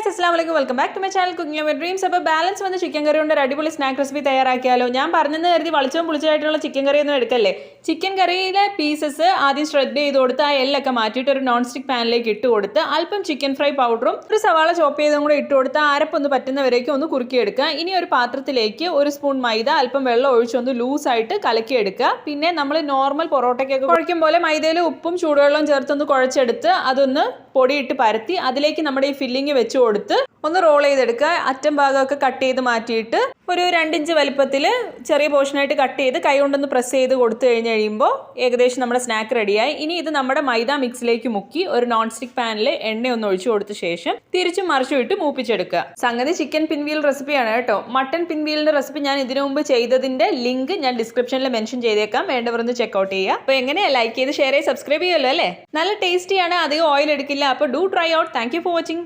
Guys, അസ്സലാമു അലൈക്കും. Welcome back to my channel Cooking with Dreams. അപ്പോൾ ബാലൻസ് വന്ന ചിക്കൻ കറി കൊണ്ട് ഒരു അടിപൊളി സ്നാക്ക് റെസിപ്പി തയ്യാറാക്കിയാലോ. ഞാൻ പറഞ്ഞെന്ന് കരുതി വളിച്ചവും പുളിച്ചതായിട്ടുള്ള ചിക്കൻ കറി ഒന്നും എടുക്കല്ലേ. ചിക്കൻ കറിയിലെ പീസസ് ആദ്യം ഷ്രെഡ് ചെയ്ത് കൊടുത്ത് ആ എല്ലൊക്കെ മാറ്റിയിട്ട് ഒരു നോൺ സ്റ്റിക് പാനിലേക്ക് ഇട്ട് കൊടുത്ത് അല്പം ചിക്കൻ ഫ്രൈ പൗഡറും ഒരു സവാള ചോപ്പ് ചെയ്തും കൂടെ ഇട്ട് കൊടുത്ത് അരപ്പൊന്ന് പറ്റുന്നവരേക്കും ഒന്ന് കുറുക്കിയെടുക്കുക. ഇനി ഒരു പാത്രത്തിലേക്ക് ഒരു സ്പൂൺ മൈദ അല്പം വെള്ളം ഒഴിച്ചൊന്ന് ലൂസായിട്ട് കലക്കിയെടുക്കുക. പിന്നെ നമ്മൾ നോർമൽ പൊറോട്ടയ്ക്കൊക്കെ കുഴയ്ക്കും പോലെ മൈദയിൽ ഉപ്പും ചൂടുവെള്ളവും ചേർത്തൊന്ന് കുഴച്ചെടുത്ത് അതൊന്ന് പൊടിയിട്ട് പരത്തി അതിലേക്ക് നമ്മുടെ ഈ ഫില്ലിങ് വെച്ച് കൊടുത്ത് ഒന്ന് റോൾ ചെയ്തെടുക്കുക. അറ്റം ഭാഗമൊക്കെ കട്ട് ചെയ്ത് മാറ്റിയിട്ട് ഒരു 2 ഇഞ്ച് വലിപ്പത്തിൽ ചെറിയ പോർഷനായിട്ട് കട്ട് ചെയ്ത് കൈ കൊണ്ടൊന്ന് പ്രസ് ചെയ്ത് കൊടുത്തു കഴിയുമ്പോൾ ഏകദേശം നമ്മുടെ സ്നാക്ക് റെഡിയായി. ഇനി ഇത് നമ്മുടെ മൈദ മിക്സിലേക്ക് മുക്കി ഒരു നോൺ സ്റ്റിക് പാനിൽ എണ്ണ ഒന്ന് ഒഴിച്ചു കൊടുത്ത ശേഷം തിരിച്ചും മറിച്ചും ഇട്ട് മൂപ്പിച്ചെടുക്കുക. സംഗതി ചിക്കൻ പിൻവീൽ റെസിപ്പിയാണ് കേട്ടോ. മട്ടൺ പിൻവീലിന്റെ റെസിപ്പി ഞാൻ ഇതിനു മുമ്പ് ചെയ്തതിന്റെ ലിങ്ക് ഞാൻ ഡിസ്ക്രിപ്ഷനിൽ മെൻഷൻ ചെയ്തേക്കാം, വേണ്ടവരൊന്ന് ചെക്ക്ഔട്ട് ചെയ്യുക. അപ്പോൾ എങ്ങനെയാ ലൈക്ക് ചെയ്ത് ഷെയർ ചെയ്ത് സബ്സ്ക്രൈബ് ചെയ്യുമല്ലോ അല്ലേ. നല്ല ടേസ്റ്റിയാണ്, അധികം ഓയിൽ എടുക്കില്ല. അപ്പോൾ do try out. Thank you for watching.